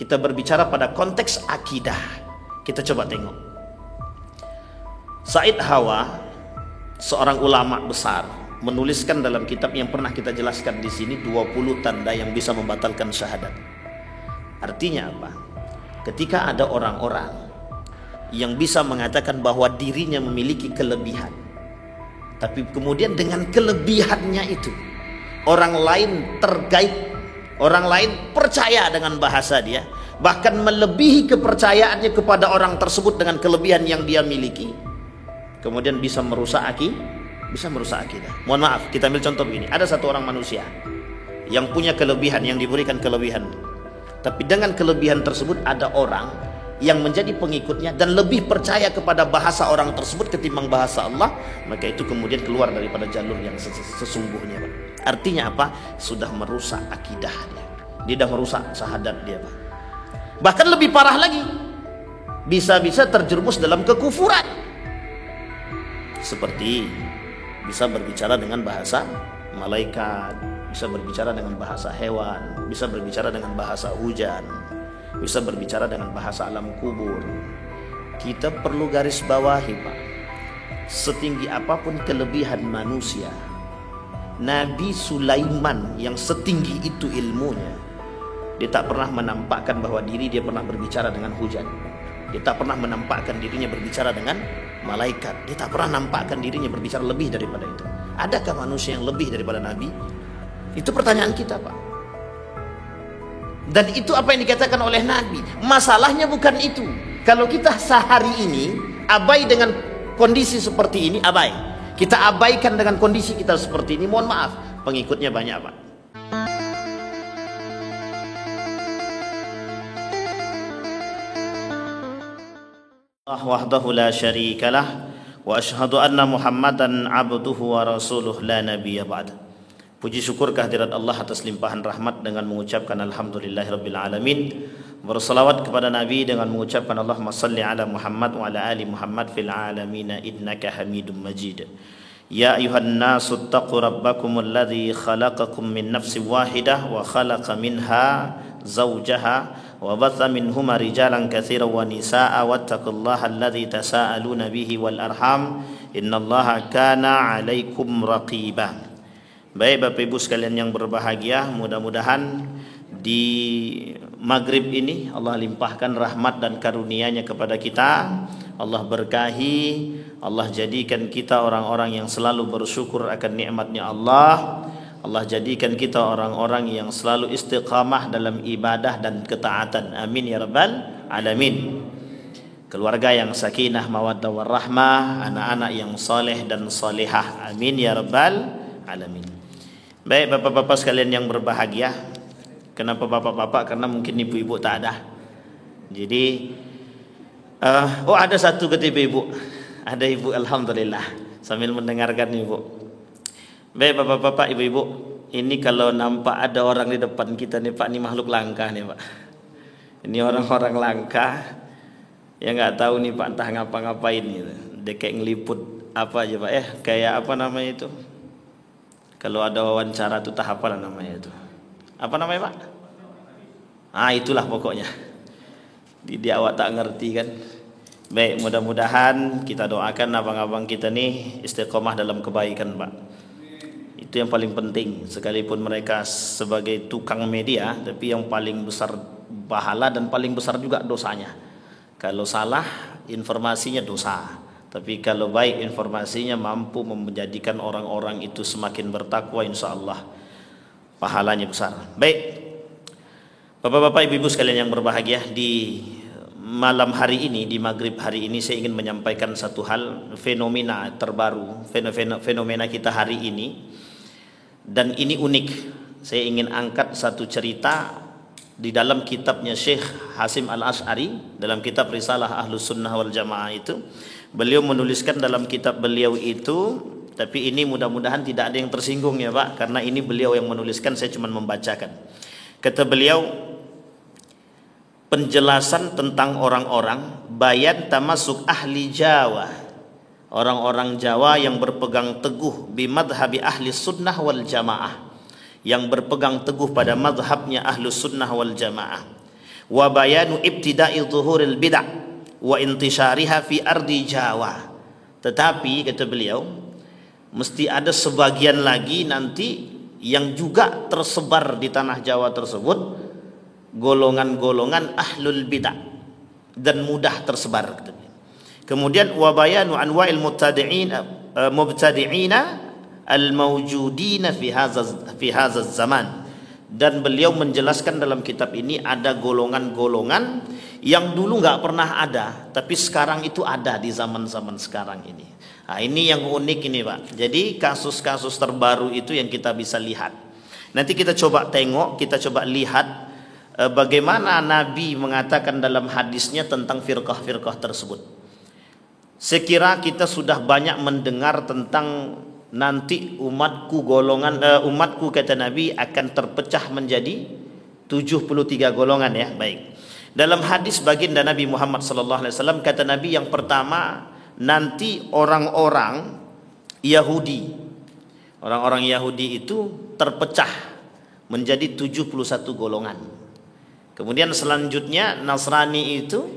Kita berbicara pada konteks akidah. Kita coba tengok. Said Hawa, seorang ulama besar, menuliskan dalam kitab yang pernah kita jelaskan di sini 20 tanda yang bisa membatalkan syahadat. Artinya apa? Ketika ada orang-orang yang bisa mengatakan bahwa dirinya memiliki kelebihan, tapi kemudian dengan kelebihannya itu orang lain terkait, orang lain percaya dengan bahasa dia, bahkan melebihi kepercayaannya kepada orang tersebut dengan kelebihan yang dia miliki, kemudian bisa merusak akidah. Mohon maaf, kita ambil contoh begini. Ada satu orang manusia yang punya kelebihan, yang diberikan kelebihan, tapi dengan kelebihan tersebut ada orang yang menjadi pengikutnya dan lebih percaya kepada bahasa orang tersebut ketimbang bahasa Allah, maka itu kemudian keluar daripada jalur yang sesungguhnya, Pak. Artinya apa? Sudah merusak akidahnya. Dia sudah merusak syahadat dia, Pak. Bahkan lebih parah lagi, bisa-bisa terjerumus dalam kekufuran. Seperti bisa berbicara dengan bahasa malaikat, bisa berbicara dengan bahasa hewan, bisa berbicara dengan bahasa hujan, bisa berbicara dengan bahasa alam kubur. Kita perlu garis bawahi, Pak, setinggi apapun kelebihan manusia, Nabi Sulaiman yang setinggi itu ilmunya, dia tak pernah menampakkan bahwa dia pernah berbicara dengan hujan. Dia tak pernah menampakkan dirinya berbicara dengan malaikat. Dia tak pernah nampakkan dirinya berbicara lebih daripada itu. Adakah manusia yang lebih daripada Nabi? Itu pertanyaan kita, Pak. Dan itu apa yang dikatakan oleh Nabi. Masalahnya bukan itu. Kalau kita sehari ini abai dengan kondisi seperti ini, abai. Kita abaikan dengan kondisi kita seperti ini, mohon maaf, pengikutnya banyak, Pak. Allah wahdahu la syarikalah wa asyhadu anna Muhammadan abduhu wa rasuluh la nabiyya ba'da. Puji syukur kehadirat Allah atas limpahan rahmat dengan mengucapkan alhamdulillahirabbil alamin. Bersalawat kepada Nabi dengan mengucapkan Allahumma salli ala Muhammad wa ala ali Muhammad fil alamin innaka Hamidum Majid. Ya ayuhan nasu taqu rabbakumul ladzi khalaqakum min nafsin wahidah wa khalaqa minha zawjaha wa batha minhuma rijalan katsiran wa nisaa'a wattaqullaha alladzi tasaaluna bihi wal arham innallaha kana 'alaikum raqiba. Baik Bapak Ibu sekalian yang berbahagia, mudah-mudahan di maghrib ini Allah limpahkan rahmat dan karunia-Nya kepada kita. Allah berkahi, Allah jadikan kita orang-orang yang selalu bersyukur akan nikmatnya Allah. Allah jadikan kita orang-orang yang selalu istiqamah dalam ibadah dan ketaatan. Amin ya rabbal alamin. Keluarga yang sakinah, mawaddah warahmah, anak-anak yang soleh dan solehah. Amin ya rabbal alamin. Baik bapak-bapak sekalian yang berbahagia. Kenapa bapak-bapak? Karena mungkin ibu-ibu tak ada. Jadi ada satu kata ibu. Ada ibu, alhamdulillah, sambil mendengarkan ibu. Baik bapak-bapak, ibu-ibu, ini kalau nampak ada orang di depan kita nih Pak, ini makhluk langka nih Pak. Ini orang-orang langka yang nggak tahu nih Pak entah ngapa-ngapain gitu. Dia kayak ngeliput apa aja Pak, kayak apa namanya itu? Kalau ada wawancara tuh tahap apa namanya itu? Apa namanya Pak? Itulah pokoknya. Di awak tak ngerti kan. Baik, mudah-mudahan kita doakan abang-abang kita nih istiqomah dalam kebaikan Pak. Itu yang paling penting. Sekalipun mereka sebagai tukang media, tapi yang paling besar pahala dan paling besar juga dosanya. Kalau salah informasinya dosa, tapi kalau baik informasinya mampu menjadikan orang-orang itu semakin bertakwa, insya Allah pahalanya besar. Baik Bapak-bapak, ibu-ibu sekalian yang berbahagia, di malam hari ini, di maghrib hari ini saya ingin menyampaikan satu hal, fenomena terbaru, fenomena kita hari ini. Dan ini unik. Saya ingin angkat satu cerita di dalam kitabnya Syekh Hasim Al-Asy'ari, dalam kitab Risalah Ahlus Sunnah wal Jamaah itu. Beliau menuliskan dalam kitab beliau itu, tapi ini mudah-mudahan tidak ada yang tersinggung ya Pak, karena ini beliau yang menuliskan, saya cuma membacakan. Kata beliau, penjelasan tentang orang-orang bayan tamasuk ahli Jawa, orang-orang Jawa yang berpegang teguh bimadhabi ahli sunnah wal jamaah, yang berpegang teguh pada madhabnya ahli sunnah wal jamaah. wa bayanu ibtida'i zuhuril bid'ah wa intishariha fi ardi Jawa. Tetapi kata beliau, mesti ada sebagian lagi nanti yang juga tersebar di tanah Jawa tersebut, golongan-golongan ahlul bid'ah dan mudah tersebar. Kemudian wa bayanu anwa'il mubtadi'ina al-mawjudina fi hadza zaman. Dan beliau menjelaskan dalam kitab ini ada golongan-golongan yang dulu nggak pernah ada, tapi sekarang itu ada di zaman-zaman sekarang ini. Nah, ini yang unik ini Pak. Jadi kasus-kasus terbaru itu yang kita bisa lihat. Nanti kita coba tengok, kita coba lihat bagaimana Nabi mengatakan dalam hadisnya tentang firqah-firqah tersebut. Sekira kita sudah banyak mendengar tentang nanti umatku kata Nabi akan terpecah menjadi 73 golongan ya. Baik. Dalam hadis baginda Nabi Muhammad SAW kata Nabi yang pertama, nanti orang-orang Yahudi itu terpecah menjadi 71 golongan. Kemudian selanjutnya Nasrani itu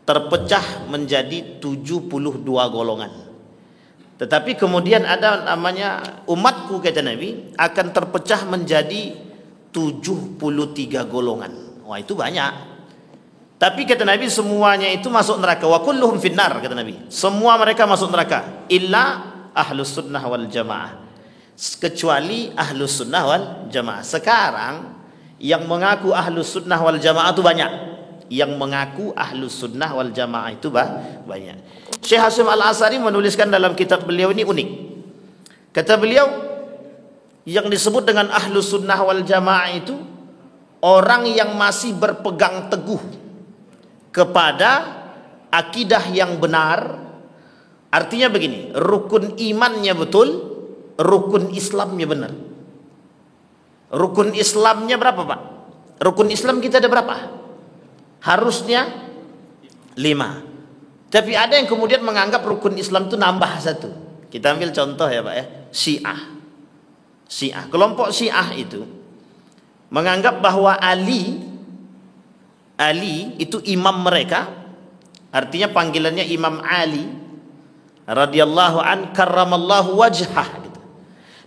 terpecah menjadi 72 golongan. Tetapi kemudian ada namanya umatku kata Nabi akan terpecah menjadi 73 golongan. Wah, itu banyak. Tapi kata Nabi semuanya itu masuk neraka. Wa kulluhum finnar kata Nabi. Semua mereka masuk neraka illa ahlus sunnah wal jamaah. Kecuali ahlus sunnah wal jamaah. Sekarang yang mengaku ahlus sunnah wal jamaah itu banyak. Yang mengaku ahlus sunnah wal jamaah itu banyak. Syekh Hasyim Al-Asari menuliskan dalam kitab beliau ini unik. Kata beliau, yang disebut dengan ahlus sunnah wal jamaah itu orang yang masih berpegang teguh kepada akidah yang benar. Artinya begini, rukun imannya betul, rukun Islamnya benar. Rukun Islamnya berapa Pak? Rukun Islam kita ada berapa? Harusnya 5. Tapi ada yang kemudian menganggap rukun Islam itu nambah 1. Kita ambil contoh ya Pak ya, Syiah. Kelompok Syiah itu menganggap bahwa Ali itu imam mereka. Artinya panggilannya Imam Ali radhiyallahu an karramallahu wajhah gitu.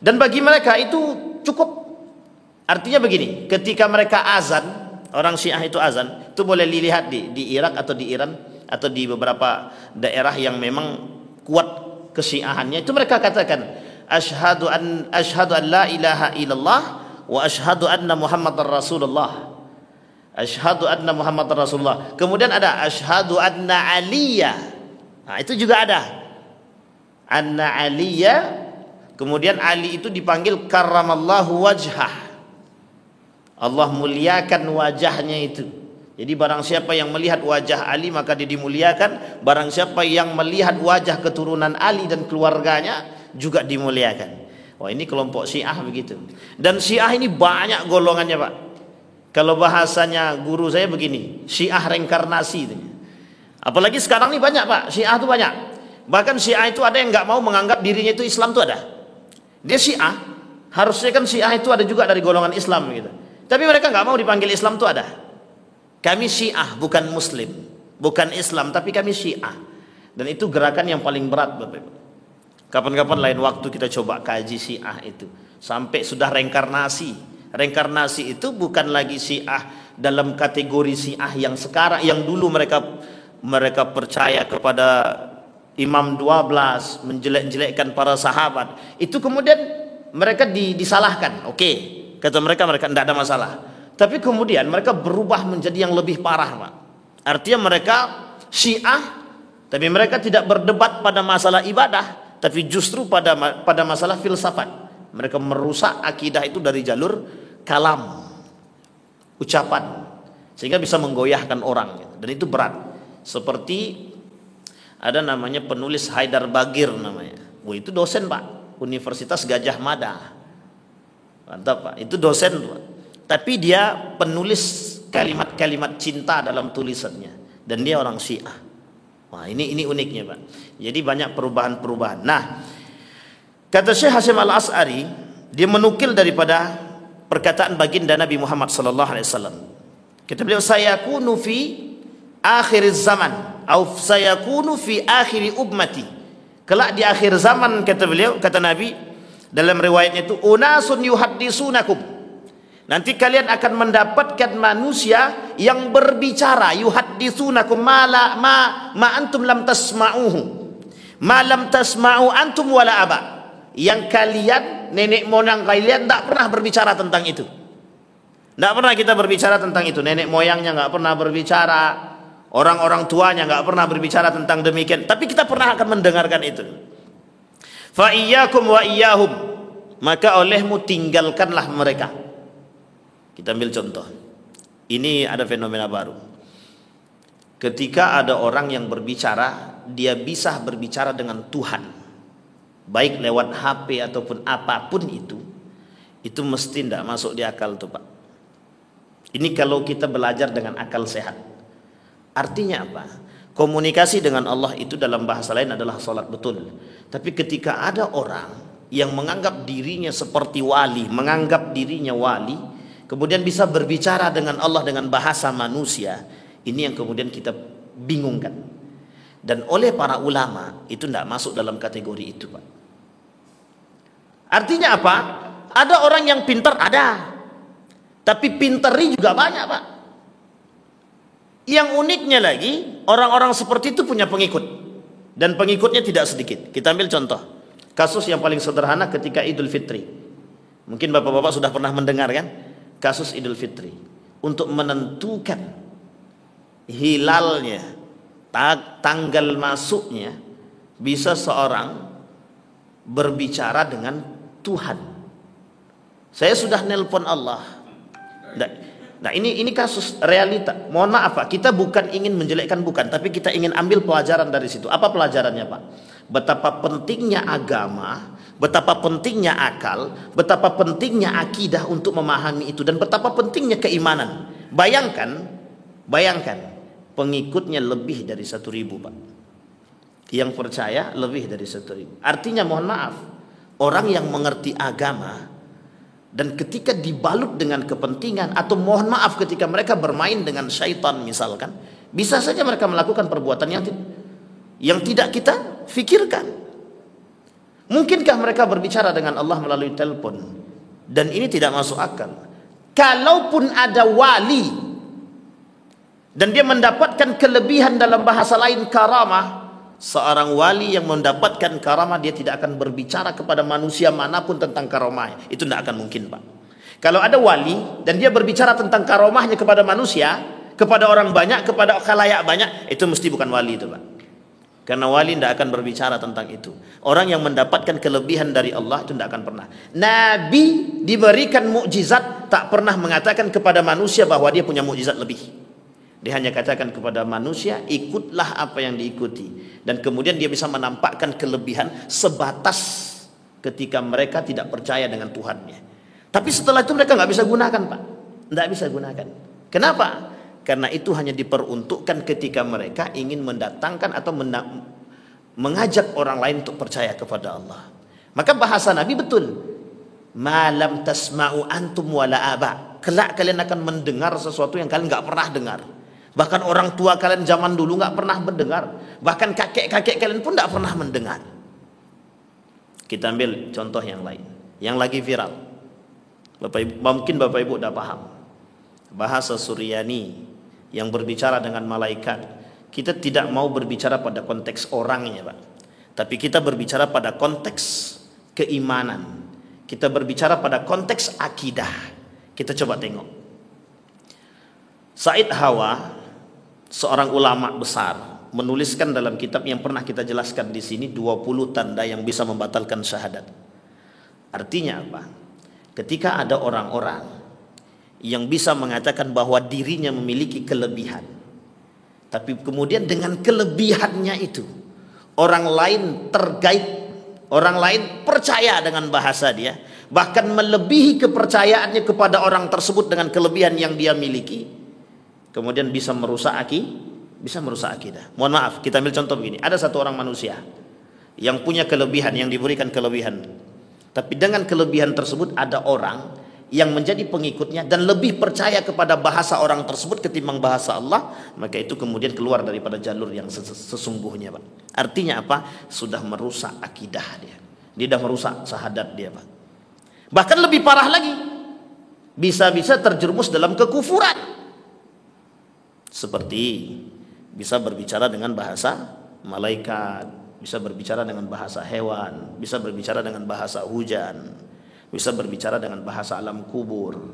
Dan bagi mereka itu cukup. Artinya begini, ketika mereka azan, orang Syiah itu azan, itu boleh dilihat di Irak atau di Iran atau di beberapa daerah yang memang kuat kesyiahannya, itu mereka katakan asyhadu an la ilaha illallah wa asyhadu anna muhammadar rasulullah. Asyhadu anna muhammadar rasulullah. Kemudian ada asyhadu anna aliyya. Nah, itu juga ada. Anna aliyya. Kemudian Ali itu dipanggil karramallahu wajhah. Allah muliakan wajahnya itu. Jadi barang siapa yang melihat wajah Ali maka dia dimuliakan. Barang siapa yang melihat wajah keturunan Ali dan keluarganya juga dimuliakan. Wah, ini kelompok Syiah begitu. Dan Syiah ini banyak golongannya Pak. Kalau bahasanya guru saya begini, Syiah reinkarnasi itu. Apalagi sekarang ini banyak Pak, Syiah itu banyak. Bahkan Syiah itu ada yang nggak mau menganggap dirinya itu Islam itu ada. Dia Syiah, harusnya kan Syiah itu ada juga dari golongan Islam gitu. Tapi mereka nggak mau dipanggil Islam itu ada. Kami Syiah bukan Muslim, bukan Islam, tapi kami Syiah. Dan itu gerakan yang paling berat Bapak Ibu. Kapan-kapan lain waktu kita coba kaji Syiah itu. Sampai sudah reinkarnasi. Reinkarnasi itu bukan lagi Syiah dalam kategori Syiah yang sekarang, yang dulu mereka percaya kepada Imam 12, menjelek-jelekkan para sahabat. Itu kemudian mereka disalahkan. Oke, kata mereka tidak ada masalah. Tapi kemudian mereka berubah menjadi yang lebih parah Pak. Artinya mereka Syiah, tapi mereka tidak berdebat pada masalah ibadah, tapi justru pada masalah filsafat. Mereka merusak akidah itu dari jalur kalam, ucapan, sehingga bisa menggoyahkan orang. Dan itu berat. Seperti ada namanya penulis Haidar Bagir namanya. Wah, itu dosen Pak, Universitas Gajah Mada. Mantap Pak, itu dosen Pak. Tapi dia penulis kalimat-kalimat cinta dalam tulisannya, dan dia orang Syiah. Wah, ini uniknya Pak. Jadi banyak perubahan-perubahan. Nah, kata Syekh Hasyim Al-As'ari, dia menukil daripada perkataan baginda Nabi Muhammad SAW. Kata beliau, sayakunu fi akhir zaman atau sayakunu fi akhir ummati. Kelak di akhir zaman, kata beliau, kata Nabi dalam riwayatnya itu, unasun yuhaddisunakum. Nanti kalian akan mendapatkan manusia yang berbicara, yuhaddisunakum ma antum lam tasma'uhu. Ma lam tasma'u antum wala aba. Yang kalian, nenek moyang kalian tak pernah berbicara tentang itu. Tidak pernah kita berbicara tentang itu. Nenek moyangnya nggak pernah berbicara, orang-orang tuanya nggak pernah berbicara tentang demikian. Tapi kita pernah akan mendengarkan itu. Fa iyyakum wa iyyahum, maka olehmu tinggalkanlah mereka. Kita ambil contoh. Ini ada fenomena baru. Ketika ada orang yang berbicara, dia bisa berbicara dengan Tuhan, baik lewat HP ataupun apapun itu mesti tidak masuk di akal tuh Pak. Ini kalau kita belajar dengan akal sehat. Artinya apa? Komunikasi dengan Allah itu dalam bahasa lain adalah salat, betul. Tapi ketika ada orang yang menganggap dirinya seperti wali, menganggap dirinya wali, kemudian bisa berbicara dengan Allah dengan bahasa manusia, ini yang kemudian kita bingungkan. Dan oleh para ulama itu tidak masuk dalam kategori itu Pak. Artinya apa? Ada orang yang pintar, ada. Tapi pinteri juga banyak Pak. Yang uniknya lagi, orang-orang seperti itu punya pengikut. Dan pengikutnya tidak sedikit. Kita ambil contoh. Kasus yang paling sederhana ketika Idul Fitri. Mungkin bapak-bapak sudah pernah mendengar kan? Kasus Idul Fitri. Untuk menentukan hilalnya, tanggal masuknya, bisa seorang berbicara dengan Tuhan. Saya sudah nelpon Allah. Nah ini kasus realita. Mohon maaf Pak, kita bukan ingin menjelekkan, bukan, tapi kita ingin ambil pelajaran dari situ. Apa pelajarannya Pak? Betapa pentingnya agama, betapa pentingnya akal, betapa pentingnya akidah untuk memahami itu, dan betapa pentingnya keimanan. Bayangkan pengikutnya lebih dari 1.000 Pak. Yang percaya lebih dari 1.000. Artinya mohon maaf, orang yang mengerti agama dan ketika dibalut dengan kepentingan, atau mohon maaf ketika mereka bermain dengan syaitan misalkan, bisa saja mereka melakukan perbuatan yang tidak kita fikirkan. Mungkinkah mereka berbicara dengan Allah melalui telepon? Dan ini tidak masuk akal. Kalaupun ada wali dan dia mendapatkan kelebihan, dalam bahasa lain karamah, seorang wali yang mendapatkan karamah, dia tidak akan berbicara kepada manusia manapun tentang karamahnya. Itu tidak akan mungkin Pak. Kalau ada wali dan dia berbicara tentang karamahnya kepada manusia, kepada orang banyak, kepada khalayak banyak, itu mesti bukan wali itu Pak. Karena wali tidak akan berbicara tentang itu. Orang yang mendapatkan kelebihan dari Allah itu tidak akan pernah. Nabi diberikan mukjizat, tak pernah mengatakan kepada manusia bahwa dia punya mukjizat lebih. Dia hanya katakan kepada manusia, ikutlah apa yang diikuti. Dan kemudian dia bisa menampakkan kelebihan sebatas ketika mereka tidak percaya dengan Tuhannya. Tapi setelah itu mereka nggak bisa gunakan Pak. Nggak bisa gunakan. Kenapa? Karena itu hanya diperuntukkan ketika mereka ingin mendatangkan atau mengajak orang lain untuk percaya kepada Allah. Maka bahasa Nabi betul. Malam tasma'u antum wala aba. Kelak kalian akan mendengar sesuatu yang kalian nggak pernah dengar. Bahkan orang tua kalian zaman dulu nggak pernah mendengar. Bahkan kakek-kakek kalian pun nggak pernah mendengar. Kita ambil contoh yang lain, yang lagi viral. Mungkin Bapak Ibu udah paham. Bahasa Suryani yang berbicara dengan malaikat. Kita tidak mau berbicara pada konteks orangnya Pak. Tapi kita berbicara pada konteks keimanan. Kita berbicara pada konteks akidah. Kita coba tengok. Said Hawa, seorang ulama besar, menuliskan dalam kitab yang pernah kita jelaskan di sini, 20 tanda yang bisa membatalkan syahadat. Artinya apa? Ketika ada orang-orang yang bisa mengatakan bahwa dirinya memiliki kelebihan, tapi kemudian dengan kelebihannya itu orang lain tergait, orang lain percaya dengan bahasa dia, bahkan melebihi kepercayaannya kepada orang tersebut dengan kelebihan yang dia miliki, kemudian bisa merusak akidah. Mohon maaf, kita ambil contoh begini. Ada satu orang manusia yang punya kelebihan, yang diberikan kelebihan. Tapi dengan kelebihan tersebut ada orang yang menjadi pengikutnya dan lebih percaya kepada bahasa orang tersebut ketimbang bahasa Allah, maka itu kemudian keluar daripada jalur yang sesungguhnya, Pak. Artinya apa? Sudah merusak akidah dia. Dia sudah merusak syahadat dia, Pak. Bahkan lebih parah lagi, bisa-bisa terjerumus dalam kekufuran. Seperti bisa berbicara dengan bahasa malaikat, bisa berbicara dengan bahasa hewan, bisa berbicara dengan bahasa hujan, bisa berbicara dengan bahasa alam kubur.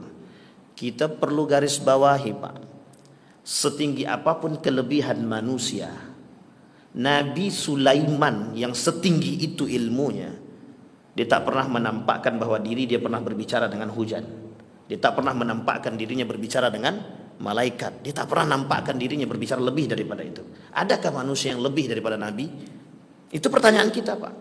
Kita perlu garis bawahi, Pak, setinggi apapun kelebihan manusia, Nabi Sulaiman yang setinggi itu ilmunya, dia tak pernah menampakkan bahwa diri dia pernah berbicara dengan hujan. Dia tak pernah menampakkan dirinya berbicara dengan malaikat. Dia tak pernah nampakkan dirinya berbicara lebih daripada itu. Adakah manusia yang lebih daripada Nabi? Itu pertanyaan kita, Pak.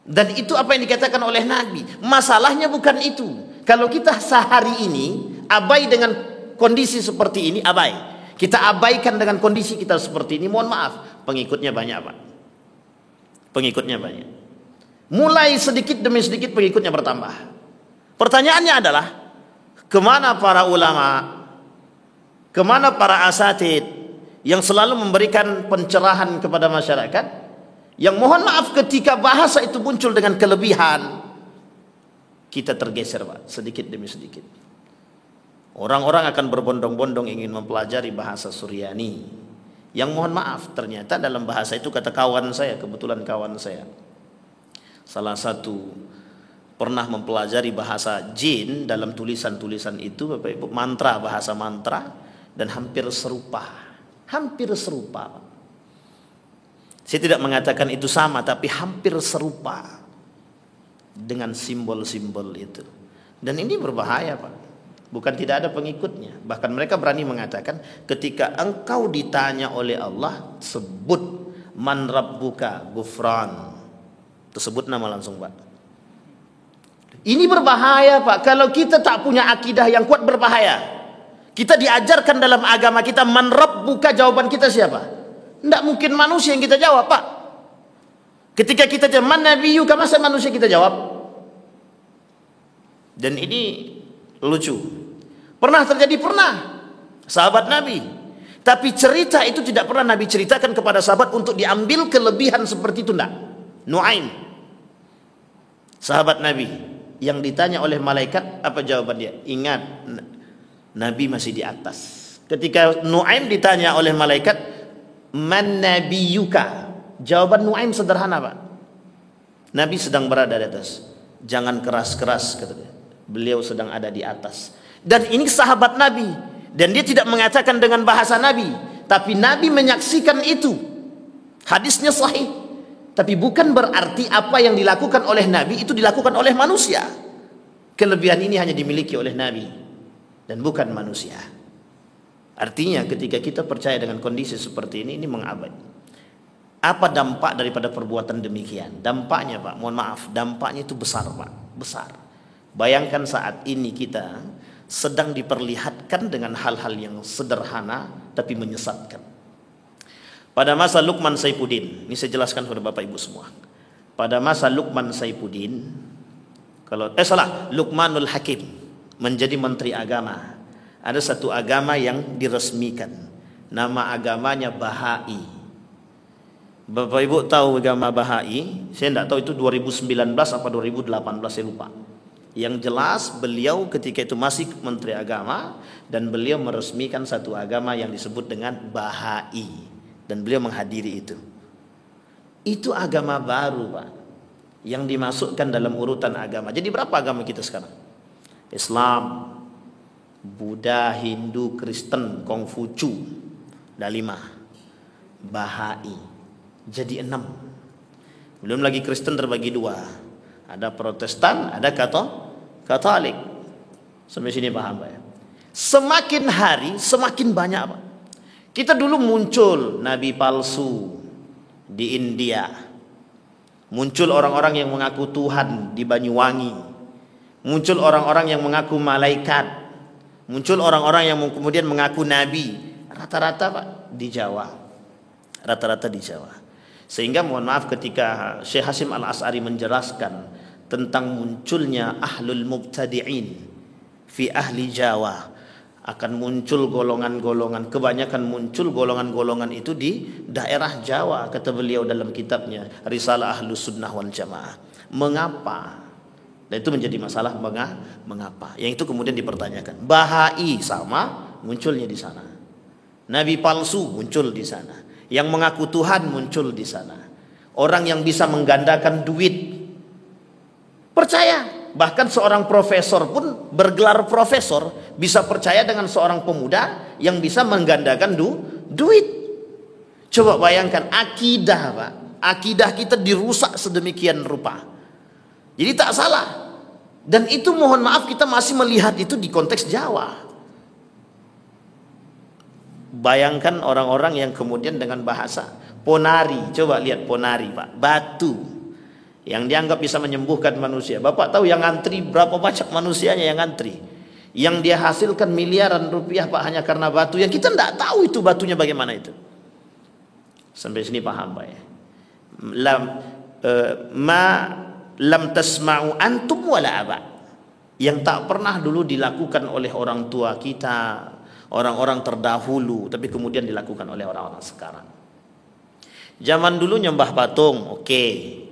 Dan itu apa yang dikatakan oleh Nabi. Masalahnya bukan itu. Kalau kita sehari ini abai dengan kondisi seperti ini, abai. Kita abaikan dengan kondisi kita seperti ini, mohon maaf, pengikutnya banyak, Pak. Pengikutnya banyak. Mulai sedikit demi sedikit pengikutnya bertambah. Pertanyaannya adalah, kemana para ulama, kemana para asatid yang selalu memberikan pencerahan kepada masyarakat, yang mohon maaf ketika bahasa itu muncul dengan kelebihan, kita tergeser, Pak, sedikit demi sedikit. Orang-orang akan berbondong-bondong ingin mempelajari bahasa Suryani, yang mohon maaf ternyata dalam bahasa itu, kata kawan saya, kebetulan kawan saya salah satu pernah mempelajari bahasa jin, dalam tulisan-tulisan itu, Bapak Ibu, mantra, bahasa mantra, dan hampir serupa, Pak. Saya tidak mengatakan itu sama, tapi hampir serupa dengan simbol-simbol itu. Dan ini berbahaya, Pak. Bukan tidak ada pengikutnya. Bahkan mereka berani mengatakan, ketika engkau ditanya oleh Allah, sebut man rabbuka gufran. Tersebut nama langsung, Pak. Ini berbahaya, Pak. Kalau kita tak punya akidah yang kuat, berbahaya. Kita diajarkan dalam agama kita, man rabbuka, jawaban kita siapa? Tidak mungkin manusia yang kita jawab, Pak. Ketika kita jawab man nabiyuka, masa manusia kita jawab? Dan ini lucu. Pernah terjadi, pernah. Sahabat Nabi. Tapi cerita itu tidak pernah Nabi ceritakan kepada sahabat untuk diambil kelebihan seperti itu, tidak. Nuaim, sahabat Nabi, yang ditanya oleh malaikat, apa jawaban dia? Ingat, Nabi masih di atas. Ketika Nuaim ditanya oleh malaikat, man nabiyuka, jawaban Nuaim sederhana, Pak. Nabi sedang berada di atas. Jangan keras-keras, kata dia. Beliau sedang ada di atas. Dan ini sahabat Nabi, dan dia tidak mengatakan dengan bahasa Nabi, tapi Nabi menyaksikan itu. Hadisnya sahih. Tapi bukan berarti apa yang dilakukan oleh Nabi itu dilakukan oleh manusia. Kelebihan ini hanya dimiliki oleh Nabi dan bukan manusia. Artinya ketika kita percaya dengan kondisi seperti ini mengabaikan. Apa dampak daripada perbuatan demikian? Dampaknya, Pak, mohon maaf, dampaknya itu besar, Pak, besar. Bayangkan saat ini kita sedang diperlihatkan dengan hal-hal yang sederhana tapi menyesatkan. Pada masa Luqman Saifuddin, ini saya jelaskan kepada Bapak Ibu semua. Pada masa Luqman Saifuddin, Luqmanul Hakim menjadi menteri agama. Ada satu agama yang diresmikan. Nama agamanya Bahai. Bapak Ibu tahu agama Bahai? Saya tidak tahu itu 2019 apa 2018, saya lupa. Yang jelas beliau ketika itu masih menteri agama, dan beliau meresmikan satu agama yang disebut dengan Bahai, dan beliau menghadiri itu. Itu agama baru, Pak, yang dimasukkan dalam urutan agama. Jadi berapa agama kita sekarang? Islam, Buddha, Hindu, Kristen, Kongfucu, ada 5. Bahai jadi 6. Belum lagi Kristen terbagi 2. Ada Protestan, ada Katolik. Sampai sini paham, Pak ya? Semakin hari semakin banyak, Pak. Kita dulu muncul nabi palsu di India. Muncul orang-orang yang mengaku Tuhan di Banyuwangi. Muncul orang-orang yang mengaku malaikat. Muncul orang-orang yang kemudian mengaku nabi. Rata-rata, Pak, di Jawa. Rata-rata di Jawa. Sehingga mohon maaf ketika Syekh Hasim Al-As'ari menjelaskan tentang munculnya ahlul mubtadi'in fi ahli Jawa. Akan muncul golongan-golongan, kebanyakan muncul golongan-golongan itu di daerah Jawa, kata beliau dalam kitabnya Risalah Ahlus Sunnah wal Jamaah. Mengapa? Dan itu menjadi masalah mengapa. Yang itu kemudian dipertanyakan. Bahai sama munculnya di sana. Nabi palsu muncul di sana. Yang mengaku Tuhan muncul di sana. Orang yang bisa menggandakan duit percaya. Bahkan seorang profesor pun bergelar profesor bisa percaya dengan seorang pemuda yang bisa menggandakan duit. Coba bayangkan akidah, Pak. Akidah kita dirusak sedemikian rupa. Jadi tak salah. Dan itu mohon maaf kita masih melihat itu di konteks Jawa. Bayangkan orang-orang yang kemudian dengan bahasa ponari. Coba lihat ponari, Pak. Batu yang dianggap bisa menyembuhkan manusia. Bapak tahu yang ngantri berapa banyak manusianya yang ngantri, yang dia hasilkan miliaran rupiah, Pak, hanya karena batu yang kita tidak tahu itu batunya bagaimana itu. Sampai sini paham, Pak ya? Lam tasma'u antum wala aba, yang tak pernah dulu dilakukan oleh orang tua kita, orang-orang terdahulu, tapi kemudian dilakukan oleh orang-orang sekarang. Zaman dulu nyembah patung, oke.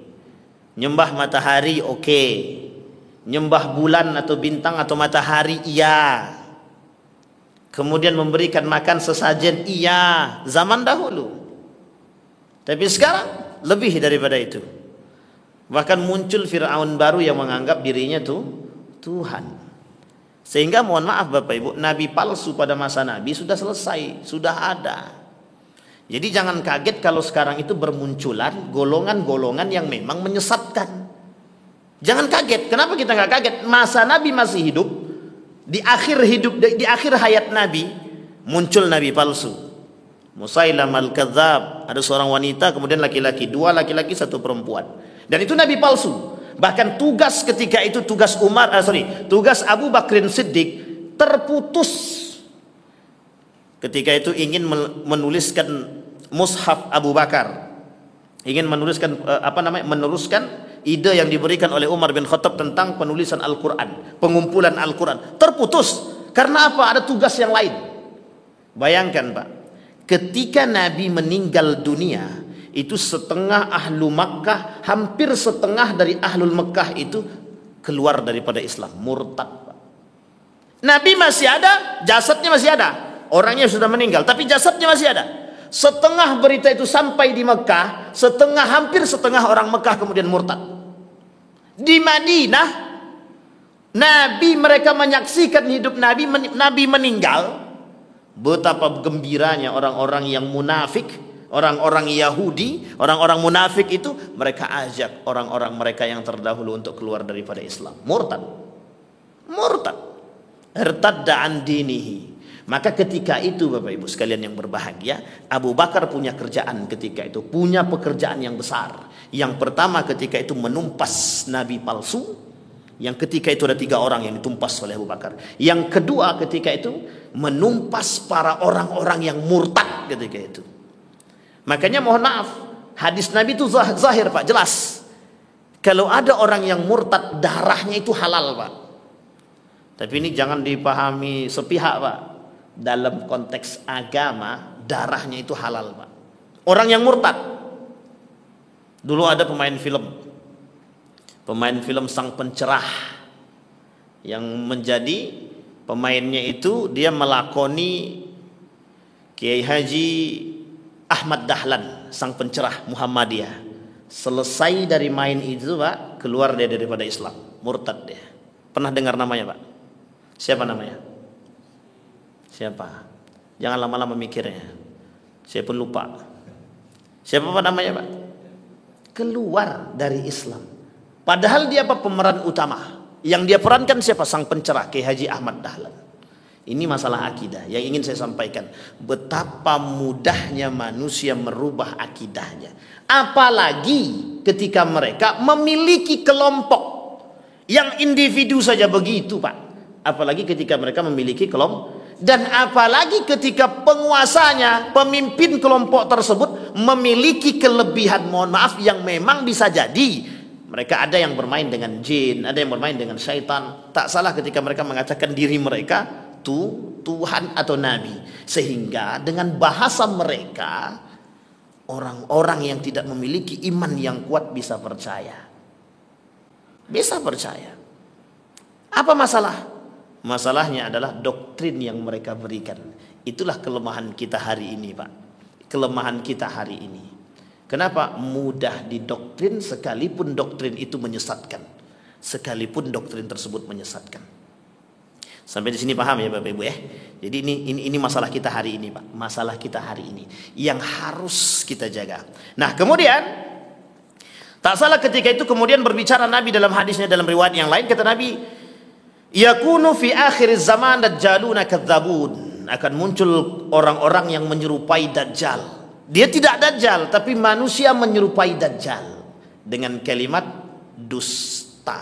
Nyembah matahari, oke. Nyembah bulan atau bintang atau matahari, iya. Kemudian memberikan makan sesajen, iya. Zaman dahulu. Tapi sekarang lebih daripada itu. Bahkan muncul Fir'aun baru yang menganggap dirinya Tuhan. Sehingga mohon maaf Bapak Ibu, nabi palsu pada masa Nabi sudah selesai, sudah ada. Jadi jangan kaget kalau sekarang itu bermunculan golongan-golongan yang memang menyesatkan. Jangan kaget. Kenapa kita nggak kaget? Masa Nabi masih hidup, di akhir hayat Nabi muncul nabi palsu. Musailam al-Kadzab, ada seorang wanita, kemudian laki-laki, 2 laki-laki 1 perempuan. Dan itu nabi palsu. Bahkan tugas ketika itu tugas Abu Bakrin Siddiq terputus. Ketika itu ingin menuliskan mushaf Abu Bakar, ingin menuliskan meneruskan ide yang diberikan oleh Umar bin Khattab tentang penulisan Al-Quran, pengumpulan Al-Quran, terputus. Karena apa? Ada tugas yang lain. Bayangkan Pak, ketika Nabi meninggal dunia, itu setengah ahlu Makkah, hampir setengah dari ahlul Makkah itu keluar daripada Islam, murtad Pak. Nabi masih ada, jasadnya masih ada, orangnya sudah meninggal, tapi jasadnya masih ada. Setengah berita itu sampai di Mekah, hampir setengah orang Mekah kemudian murtad. Di Madinah, Nabi, mereka menyaksikan hidup Nabi meninggal. Betapa gembiranya orang-orang yang munafik, orang-orang Yahudi, orang-orang munafik itu, mereka ajak orang-orang mereka yang terdahulu untuk keluar daripada Islam. Murtad. Irtadda an dinihi. Maka ketika itu Bapak Ibu sekalian yang berbahagia, Abu Bakar punya kerjaan ketika itu, punya pekerjaan yang besar. Yang pertama ketika itu menumpas nabi palsu. Yang ketika itu ada 3 orang yang ditumpas oleh Abu Bakar. Yang kedua ketika itu menumpas para orang-orang yang murtad ketika itu. Makanya mohon maaf, hadis Nabi itu zahir Pak, jelas. Kalau ada orang yang murtad, darahnya itu halal Pak. Tapi ini jangan dipahami sepihak Pak. Dalam konteks agama, darahnya itu halal Pak. Orang yang murtad. Dulu ada pemain film sang pencerah, yang menjadi pemainnya itu dia melakoni Kiai Haji Ahmad Dahlan, sang pencerah Muhammadiyah. Selesai dari main itu Pak, keluar dia daripada Islam, murtad dia. Pernah dengar namanya Pak? Siapa namanya? Siapa? Jangan lama-lama mikirnya. Saya pun lupa. Siapa Pak namanya Pak? Keluar dari Islam. Padahal dia apa? Pemeran utama. Yang dia perankan siapa? Sang pencerah Kiai Haji Ahmad Dahlan. Ini masalah akidah yang ingin saya sampaikan. Betapa mudahnya manusia merubah akidahnya. Apalagi ketika mereka memiliki kelompok. Yang individu saja begitu Pak. Apalagi ketika mereka memiliki kelompok. Dan apalagi ketika penguasanya, pemimpin kelompok tersebut memiliki kelebihan, mohon maaf, yang memang bisa jadi Mereka ada yang bermain dengan jin, ada yang bermain dengan syaitan. Tak salah ketika mereka mengatakan diri mereka Tuhan atau Nabi. Sehingga dengan bahasa mereka, orang-orang yang tidak memiliki iman yang kuat bisa percaya. Bisa percaya. Apa masalah? Masalahnya adalah doktrin yang mereka berikan. Itulah kelemahan kita hari ini, Pak. Kelemahan kita hari ini. Kenapa? Mudah didoktrin sekalipun doktrin itu menyesatkan. Sekalipun doktrin tersebut menyesatkan. Sampai di sini paham ya Bapak Ibu ya? Jadi ini masalah kita hari ini, Pak. Masalah kita hari ini yang harus kita jaga. Nah, kemudian tak salah ketika itu kemudian berbicara Nabi dalam hadisnya dalam riwayat yang lain, kata Nabi, yakunu fi akhir zaman dajjaluna kadzabun. Akan muncul orang-orang yang menyerupai Dajjal. Dia tidak Dajjal, tapi manusia menyerupai Dajjal dengan kalimat dusta.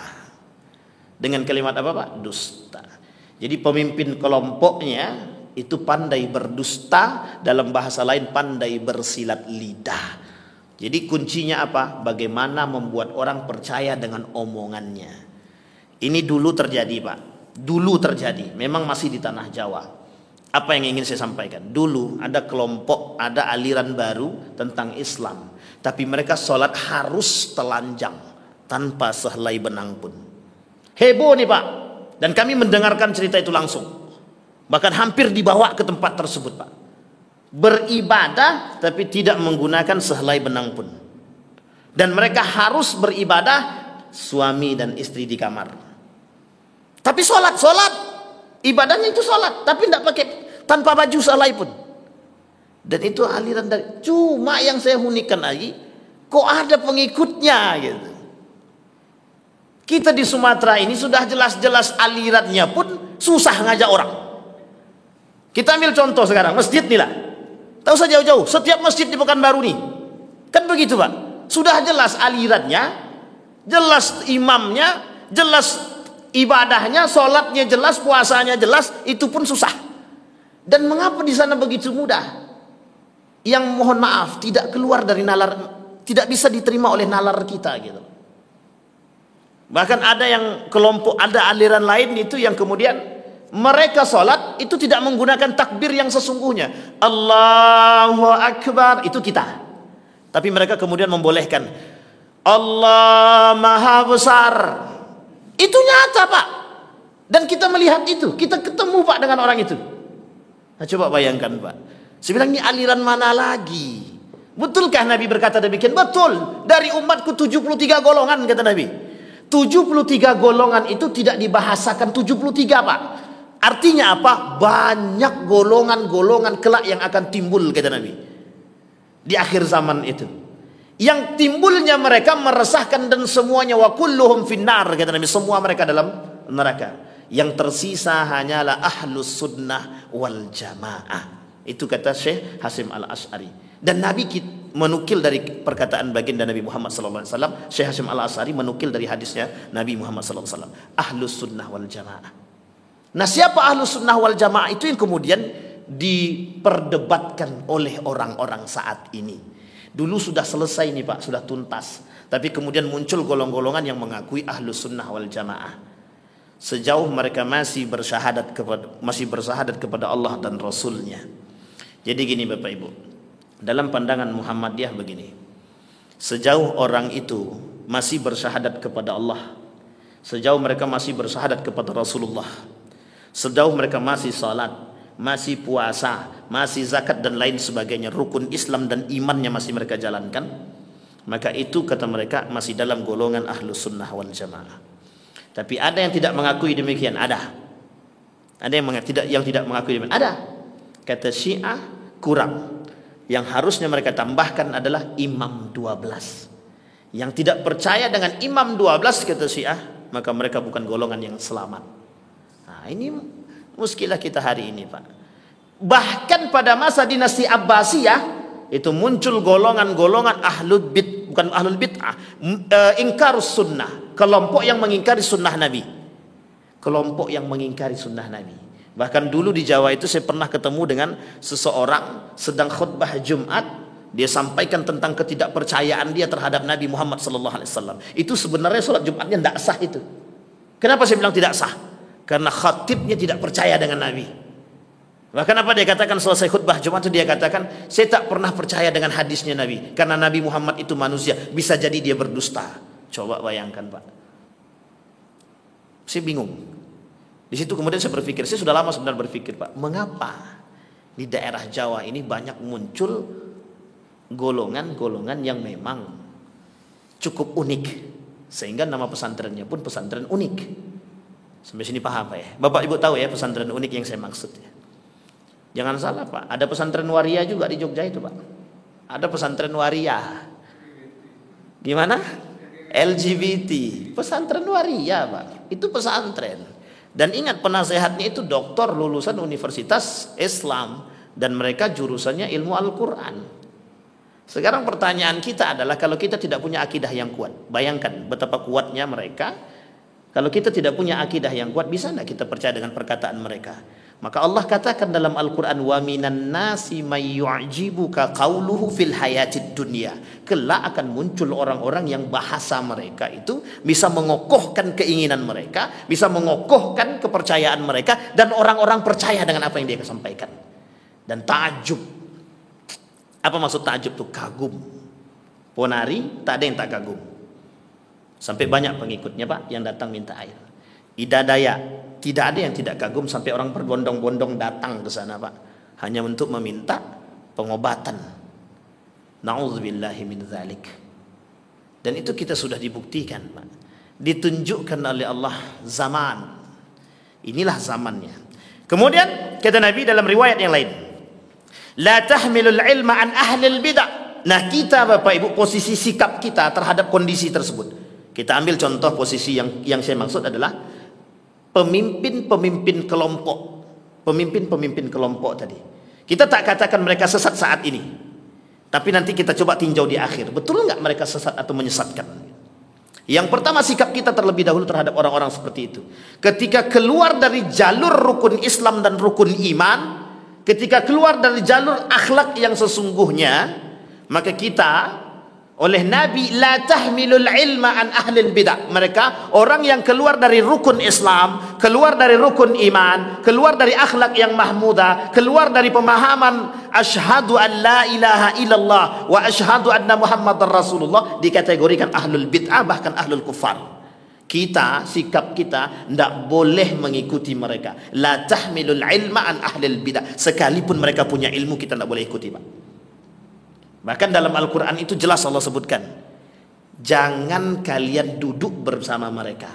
Dengan kalimat apa, Pak? Dusta. Jadi pemimpin kelompoknya itu pandai berdusta, dalam bahasa lain pandai bersilat lidah. Jadi kuncinya apa? Bagaimana membuat orang percaya dengan omongannya. Ini dulu terjadi, Pak. Dulu terjadi. Memang masih di tanah Jawa. Apa yang ingin saya sampaikan? Dulu ada kelompok, ada aliran baru tentang Islam. Tapi mereka sholat harus telanjang, tanpa sehelai benang pun. Heboh nih Pak. Dan kami mendengarkan cerita itu langsung. Bahkan hampir dibawa ke tempat tersebut, Pak. Beribadah tapi tidak menggunakan sehelai benang pun. Dan mereka harus beribadah suami dan istri di kamar. Tapi sholat. Ibadahnya itu sholat, tapi tidak pakai, tanpa baju sehelai pun. Dan itu aliran dari, cuma yang saya unikkan lagi, kok ada pengikutnya gitu. Kita di Sumatera ini sudah jelas-jelas alirannya pun susah ngajak orang. Kita ambil contoh sekarang, masjid nih lah. Tahu saja jauh-jauh, setiap masjid di Pekanbaru nih. Kan begitu Pak. Sudah jelas alirannya, jelas imamnya, jelas ibadahnya, sholatnya jelas, puasanya jelas, itu pun susah. Dan mengapa di sana begitu mudah? Yang mohon maaf tidak keluar dari nalar, tidak bisa diterima oleh nalar kita gitu. Bahkan ada yang kelompok, ada aliran lain itu yang kemudian mereka sholat itu tidak menggunakan takbir yang sesungguhnya. Allahu Akbar, itu kita. Tapi mereka kemudian membolehkan Allah Maha Besar. Itu nyata Pak. Dan kita melihat itu. Kita ketemu Pak dengan orang itu. Nah, coba bayangkan Pak. Saya bilang ini aliran mana lagi? Betulkah Nabi berkata demikian? Betul. Dari umatku 73 golongan kata Nabi. 73 golongan itu tidak dibahasakan 73 Pak. Artinya apa? Banyak golongan-golongan kelak yang akan timbul kata Nabi. Di akhir zaman itu. Yang timbulnya mereka meresahkan dan semuanya wa kulluhum finnar kata Nabi, semua mereka dalam neraka. Yang tersisa hanyalah ahlus sunnah wal jamaah. Itu kata Syekh Hasim Al-Asy'ari. Dan Nabi menukil dari perkataan baginda Nabi Muhammad SAW. Syekh Hasim Al-Asy'ari menukil dari hadisnya Nabi Muhammad SAW. Ahlus sunnah wal jamaah. Nah, siapa ahlus sunnah wal jamaah itu yang kemudian diperdebatkan oleh orang-orang saat ini. Dulu sudah selesai nih Pak, sudah tuntas. Tapi kemudian muncul golong-golongan yang mengakui ahlus sunnah wal jamaah. Sejauh mereka masih bersyahadat kepada Allah dan Rasulnya. Jadi gini Bapak Ibu, dalam pandangan Muhammadiyah begini. Sejauh orang itu masih bersyahadat kepada Allah, sejauh mereka masih bersyahadat kepada Rasulullah, sejauh mereka masih salat, masih puasa, masih zakat dan lain sebagainya, rukun Islam dan imannya masih mereka jalankan, maka itu kata mereka masih dalam golongan ahlus sunnah wal jamaah. Tapi ada yang tidak mengakui demikian, ada yang tidak mengakui demikian, ada. Kata Syiah kurang. Yang harusnya mereka tambahkan adalah imam 12. Yang tidak percaya dengan imam 12 kata Syiah, maka mereka bukan golongan yang selamat. Nah, ini muskilah kita hari ini Pak. Bahkan pada masa dinasti Abbasiyah itu muncul golongan-golongan bukan ahlul bid'ah, ingkarus sunnah, kelompok yang mengingkari sunnah Nabi, kelompok yang mengingkari sunnah Nabi. Bahkan dulu di Jawa itu saya pernah ketemu dengan seseorang sedang khutbah Jumat, dia sampaikan tentang ketidakpercayaan dia terhadap Nabi Muhammad SAW. Itu sebenarnya sholat Jumatnya tidak sah itu. Kenapa saya bilang tidak sah? Karena khatibnya tidak percaya dengan Nabi. Bahkan apa dia katakan selesai khutbah Jumat itu, dia katakan, saya tak pernah percaya dengan hadisnya Nabi, karena Nabi Muhammad itu manusia, bisa jadi dia berdusta. Coba bayangkan Pak. Saya bingung. Di situ kemudian saya berpikir, saya sudah lama sebenarnya berpikir Pak, mengapa di daerah Jawa ini banyak muncul golongan-golongan yang memang cukup unik, sehingga nama pesantrennya pun pesantren unik. Sampai sini paham Pak ya? Bapak Ibu tahu ya pesantren unik yang saya maksud ya? Jangan salah Pak, ada pesantren waria juga di Jogja itu Pak. Ada pesantren waria. Gimana? LGBT, pesantren waria Pak. Itu pesantren. Dan ingat penasehatnya itu doktor lulusan Universitas Islam, dan mereka jurusannya ilmu Al-Quran. Sekarang pertanyaan kita adalah, kalau kita tidak punya akidah yang kuat, bayangkan betapa kuatnya mereka. Kalau kita tidak punya akidah yang kuat, bisa tidak kita percaya dengan perkataan mereka? Maka Allah katakan dalam Al-Quran, wa minan nasi may yu'jibuka qawluhu fil hayatid dunya. Kelak akan muncul orang-orang yang bahasa mereka itu bisa mengokohkan keinginan mereka, bisa mengokohkan kepercayaan mereka, dan orang-orang percaya dengan apa yang dia sampaikan. Dan takjub. Apa maksud takjub itu? Kagum. Ponari tak ada yang tak kagum. Sampai banyak pengikutnya Pak yang datang minta air. Ida Dayak, tidak ada yang tidak kagum, sampai orang berbondong-bondong datang ke sana Pak, hanya untuk meminta pengobatan. Na'udzubillahi min dzalik. Dan itu kita sudah dibuktikan Pak, ditunjukkan oleh Allah zaman. Inilah zamannya. Kemudian kata Nabi dalam riwayat yang lain, la tahmilul ilma an ahlil bid'ah. Nah kita Bapak Ibu, posisi sikap kita terhadap kondisi tersebut, kita ambil contoh posisi yang saya maksud adalah pemimpin-pemimpin kelompok. Pemimpin-pemimpin kelompok tadi, kita tak katakan mereka sesat saat ini, tapi nanti kita coba tinjau di akhir, betul nggak mereka sesat atau menyesatkan. Yang pertama, sikap kita terlebih dahulu terhadap orang-orang seperti itu. Ketika keluar dari jalur rukun Islam dan rukun iman, ketika keluar dari jalur akhlak yang sesungguhnya, maka kita oleh Nabi, la tahmilul ilma an ahlil bid'ah. Mereka orang yang keluar dari rukun Islam, keluar dari rukun iman, keluar dari akhlak yang mahmudah, keluar dari pemahaman asyhadu an la ilaha illallah wa asyhadu anna muhammadar rasulullah, dikategorikan ahlul bid'ah, bahkan ahlul kufar. Kita, sikap kita tidak boleh mengikuti mereka. La tahmilul ilma an ahlil bid'ah. Sekalipun mereka punya ilmu, kita tidak boleh ikuti Pak. Bahkan dalam Al-Quran itu jelas Allah sebutkan, jangan kalian duduk bersama mereka.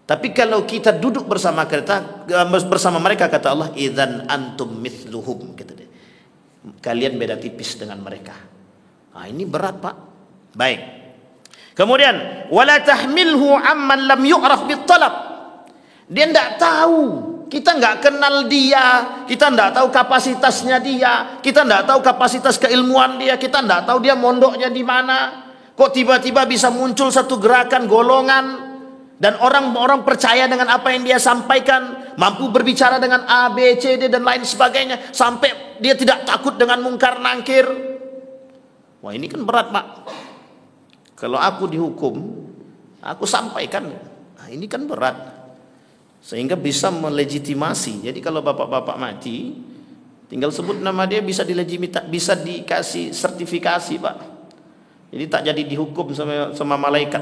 Tapi kalau kita duduk bersama mereka, kata Allah, idzan antum mithluhum, kata dia, kalian beda tipis dengan mereka. Nah, ini berat Pak. Baik. Kemudian wala tahmilhu amman lam yu'raf bit-talab. Dia tidak tahu, kita nggak kenal dia, kita nggak tahu kapasitasnya dia, kita nggak tahu kapasitas keilmuan dia, kita nggak tahu dia mondoknya di mana. Kok tiba-tiba bisa muncul satu gerakan golongan dan orang-orang percaya dengan apa yang dia sampaikan, mampu berbicara dengan A, B, C, D dan lain sebagainya, sampai dia tidak takut dengan mungkar nangkir. Wah, ini kan berat Pak. Kalau aku dihukum, aku sampaikan, nah, ini kan berat. Sehingga bisa melegitimasi. Jadi kalau bapak-bapak mati, tinggal sebut nama dia, bisa bisa dikasih sertifikasi Pak. Jadi tak jadi dihukum sama malaikat,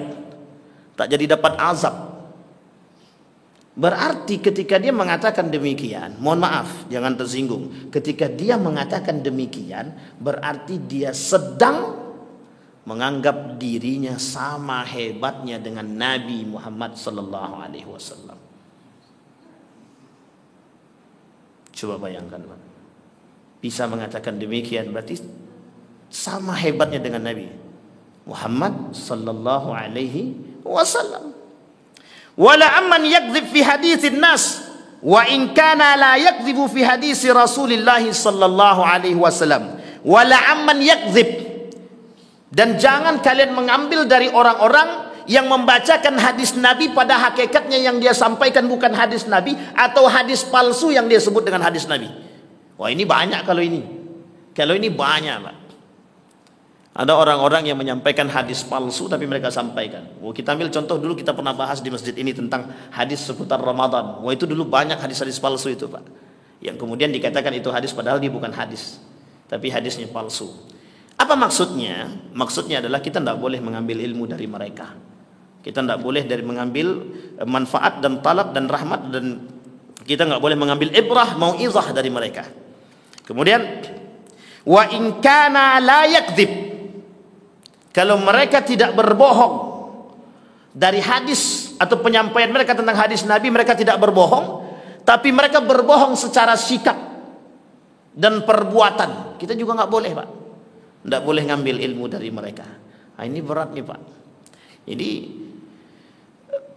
tak jadi dapat azab. Berarti ketika dia mengatakan demikian, mohon maaf, jangan tersinggung. Ketika dia mengatakan demikian, berarti dia sedang menganggap dirinya sama hebatnya dengan Nabi Muhammad sallallahu alaihi wasallam. Coba bayangkan Pak, bisa mengatakan demikian berarti sama hebatnya dengan Nabi Muhammad sallallahu alaihi wasallam. Wala amman yakdzib fi haditsin nas wa in kana la yakdzibu fi hadisi Rasulillah sallallahu alaihi wasallam. Wala amman yakdzib, dan jangan kalian mengambil dari orang-orang yang membacakan hadis Nabi pada hakikatnya yang dia sampaikan bukan hadis Nabi, atau hadis palsu yang dia sebut dengan hadis Nabi. Wah, ini banyak kalau ini. Kalau ini banyak Pak. Ada orang-orang yang menyampaikan hadis palsu tapi mereka sampaikan. Kita ambil contoh dulu, kita pernah bahas di masjid ini tentang hadis seputar Ramadan. Itu dulu banyak hadis-hadis palsu itu, Pak. Yang kemudian dikatakan itu hadis padahal dia bukan hadis, tapi hadisnya palsu. Apa maksudnya? Maksudnya adalah kita tidak boleh mengambil ilmu dari mereka. Kita tidak boleh mengambil manfaat dan talab dan rahmat, dan kita nggak boleh mengambil ibrah, mau'izah dari mereka. Kemudian wa in kana la yakdzib, kalau mereka tidak berbohong dari hadis atau penyampaian mereka tentang hadis Nabi, mereka tidak berbohong, tapi mereka berbohong secara sikap dan perbuatan, kita juga nggak boleh, Pak. Nggak boleh ngambil ilmu dari mereka. Nah, ini berat nih, Pak. Jadi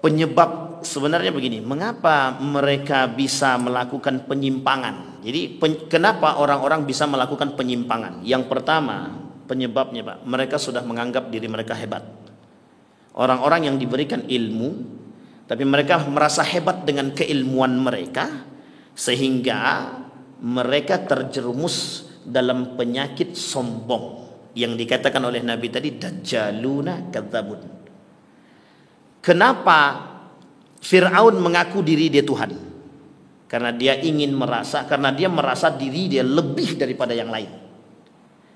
penyebab sebenarnya begini, mengapa mereka bisa melakukan penyimpangan? Jadi kenapa orang-orang bisa melakukan penyimpangan? Yang pertama, penyebabnya, Pak, mereka sudah menganggap diri mereka hebat. Orang-orang yang diberikan ilmu, tapi mereka merasa hebat dengan keilmuan mereka, sehingga mereka terjerumus dalam penyakit sombong yang dikatakan oleh Nabi tadi, dajjaluna kadzabun. Kenapa Fir'aun mengaku diri dia Tuhan? Karena dia merasa diri dia lebih daripada yang lain.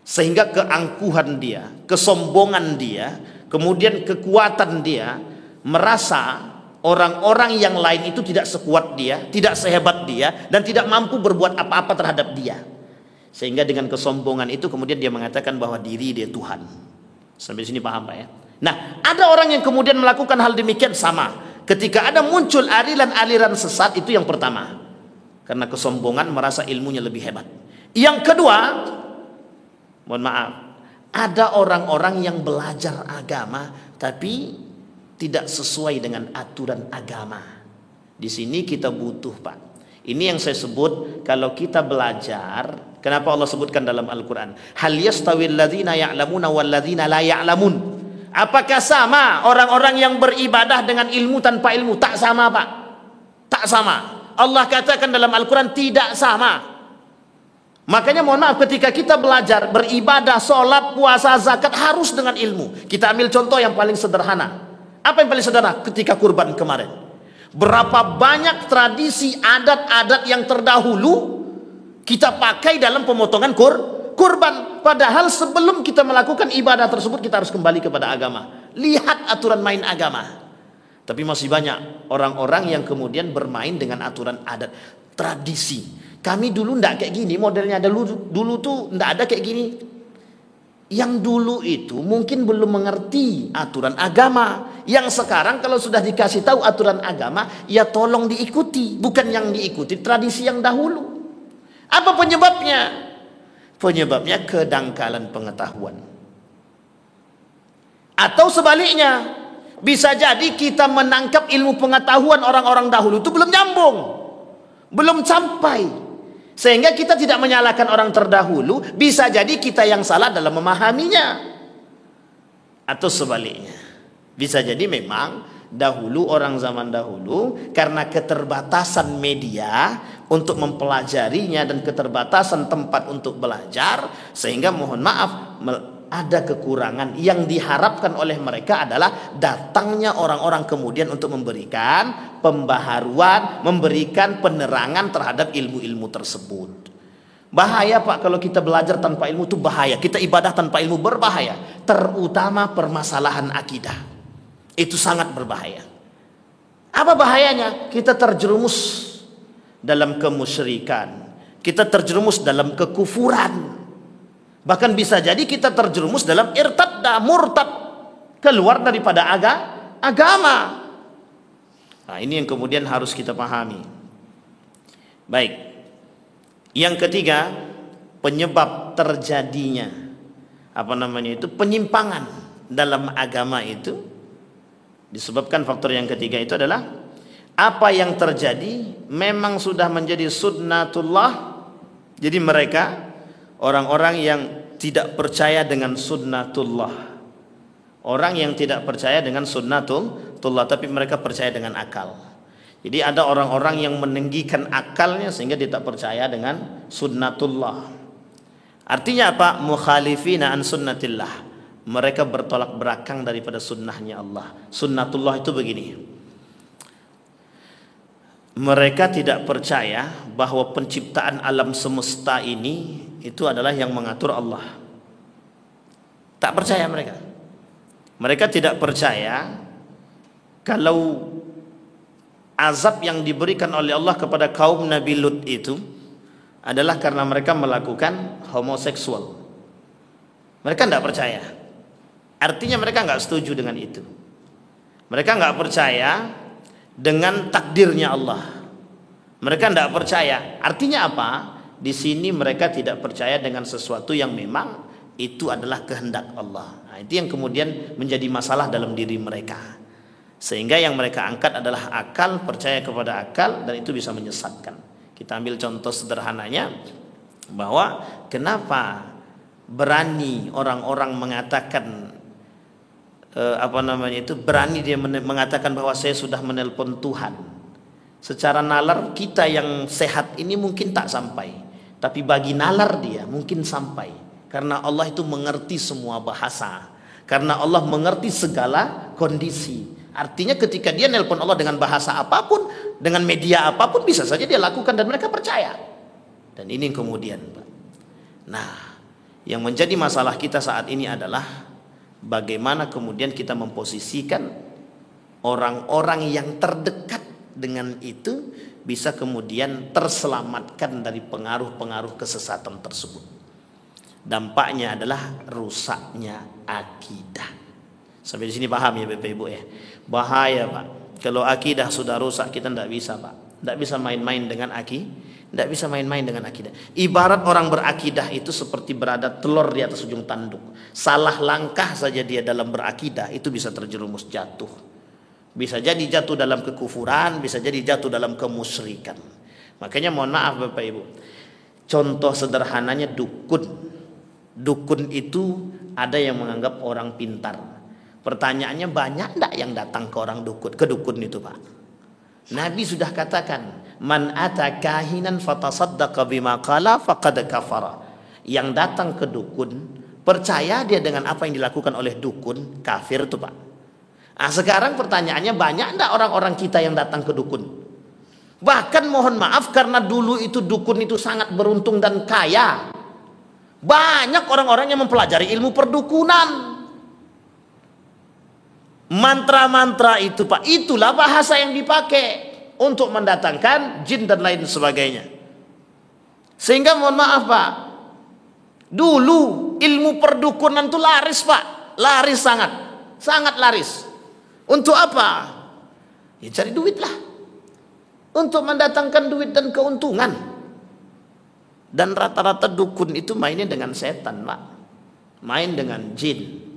Sehingga keangkuhan dia, kesombongan dia, kemudian kekuatan dia, merasa orang-orang yang lain itu tidak sekuat dia, tidak sehebat dia, dan tidak mampu berbuat apa-apa terhadap dia. Sehingga dengan kesombongan itu kemudian dia mengatakan bahwa diri dia Tuhan. Sampai sini paham, Pak, ya? Nah, ada orang yang kemudian melakukan hal demikian sama. Ketika ada muncul aliran-aliran sesat, itu yang pertama. Karena kesombongan, merasa ilmunya lebih hebat. Yang kedua, mohon maaf, ada orang-orang yang belajar agama tapi tidak sesuai dengan aturan agama. Di sini kita butuh, Pak. Ini yang saya sebut, kalau kita belajar, kenapa Allah sebutkan dalam Al-Quran, hal yastawil ladzina ya'lamuna wal ladzina la ya'lamun. Apakah sama orang-orang yang beribadah dengan ilmu tanpa ilmu? Tak sama, Pak. Tak sama. Allah katakan dalam Al-Quran tidak sama. Makanya mohon maaf, ketika kita belajar beribadah, sholat, puasa, zakat, harus dengan ilmu. Kita ambil contoh yang paling sederhana. Apa yang paling sederhana? Ketika kurban kemarin, berapa banyak tradisi adat-adat yang terdahulu kita pakai dalam pemotongan kurban. Padahal sebelum kita melakukan ibadah tersebut, kita harus kembali kepada agama. Lihat aturan main agama. Tapi masih banyak orang-orang yang kemudian bermain dengan aturan adat, tradisi. Kami dulu ndak kayak gini modelnya, dulu tuh ndak ada kayak gini. Yang dulu itu mungkin belum mengerti aturan agama. Yang sekarang kalau sudah dikasih tahu aturan agama, ya tolong diikuti, bukan yang diikuti tradisi yang dahulu. Apa penyebabnya? Penyebabnya kedangkalan pengetahuan. Atau sebaliknya, bisa jadi kita menangkap ilmu pengetahuan orang-orang dahulu itu belum nyambung, belum sampai. Sehingga kita tidak menyalahkan orang terdahulu, bisa jadi kita yang salah dalam memahaminya. Atau sebaliknya, bisa jadi memang dahulu, orang zaman dahulu, karena keterbatasan media untuk mempelajarinya dan keterbatasan tempat untuk belajar, sehingga mohon maaf ada kekurangan. Yang diharapkan oleh mereka adalah datangnya orang-orang kemudian untuk memberikan pembaharuan, memberikan penerangan terhadap ilmu-ilmu tersebut. Bahaya, Pak, kalau kita belajar tanpa ilmu itu bahaya. Kita ibadah tanpa ilmu berbahaya. Terutama permasalahan akidah. Itu sangat berbahaya. Apa bahayanya? Kita terjerumus dalam kemusyrikan. Kita terjerumus dalam kekufuran. Bahkan bisa jadi kita terjerumus dalam irtadda, murtad, keluar daripada agama. Nah, ini yang kemudian harus kita pahami. Baik. Yang ketiga, penyebab terjadinya penyimpangan dalam agama itu disebabkan faktor yang ketiga itu adalah apa yang terjadi memang sudah menjadi sunnatullah. Jadi mereka orang-orang yang tidak percaya dengan sunnatullah. Orang yang tidak percaya dengan sunnatullah, tapi mereka percaya dengan akal. Jadi ada orang-orang yang meninggikan akalnya sehingga dia tak percaya dengan sunnatullah. Artinya apa? Mukhalifina an sunnatillah. mereka bertolak belakang daripada sunnahnya Allah. Sunnatullah itu begini. Mereka tidak percaya bahwa penciptaan alam semesta ini itu adalah yang mengatur Allah. Tak percaya mereka. Mereka tidak percaya kalau azab yang diberikan oleh Allah kepada kaum Nabi Lut itu adalah karena mereka melakukan homoseksual. Mereka tidak percaya. Artinya mereka nggak setuju dengan itu. Mereka nggak percaya dengan takdirnya Allah. Mereka tidak percaya. Artinya apa? Di sini mereka tidak percaya dengan sesuatu yang memang itu adalah kehendak Allah. Nah, itu yang kemudian menjadi masalah dalam diri mereka. Sehingga yang mereka angkat adalah akal, percaya kepada akal, dan itu bisa menyesatkan. Kita ambil contoh sederhananya bahwa kenapa berani orang-orang mengatakan berani dia mengatakan bahwa saya sudah menelpon Tuhan. Secara nalar kita yang sehat ini mungkin tak sampai, tapi bagi nalar dia mungkin sampai, karena Allah itu mengerti semua bahasa, karena Allah mengerti segala kondisi. Artinya ketika dia nelpon Allah dengan bahasa apapun, dengan media apapun, bisa saja dia lakukan dan mereka percaya. Dan ini kemudian, Pak. Nah, yang menjadi masalah kita saat ini adalah bagaimana kemudian kita memposisikan orang-orang yang terdekat dengan itu bisa kemudian terselamatkan dari pengaruh-pengaruh kesesatan tersebut. Dampaknya adalah rusaknya akidah. Sampai di sini paham ya Bapak Ibu ya? Bahaya Pak. Kalau akidah sudah rusak kita tidak bisa Pak. Tidak bisa main-main dengan tidak bisa main-main dengan akidah. Ibarat orang berakidah itu seperti berada telur di atas ujung tanduk. Salah langkah saja dia dalam berakidah itu bisa terjerumus jatuh. Bisa jadi jatuh dalam kekufuran, bisa jadi jatuh dalam kemusyrikan. Makanya mohon maaf Bapak Ibu. Contoh sederhananya dukun. Dukun itu ada yang menganggap orang pintar. Pertanyaannya banyak enggak yang datang ke dukun itu Pak? Nabi sudah katakan, man ata kahinan fatasaddaqa bima qala faqad kafara. Yang datang ke dukun, percaya dia dengan apa yang dilakukan oleh dukun, kafir itu Pak. Nah, sekarang pertanyaannya banyak enggak orang-orang kita yang datang ke dukun? Bahkan mohon maaf karena dulu itu dukun itu sangat beruntung dan kaya. Banyak orang-orang yang mempelajari ilmu perdukunan. Mantra-mantra itu Pak, itulah bahasa yang dipakai untuk mendatangkan jin dan lain sebagainya. Sehingga mohon maaf Pak, dulu ilmu perdukunan itu laris Pak, laris sangat laris. Untuk apa? Ya cari duit lah, untuk mendatangkan duit dan keuntungan. Dan rata-rata dukun itu mainnya dengan setan Pak, main dengan jin.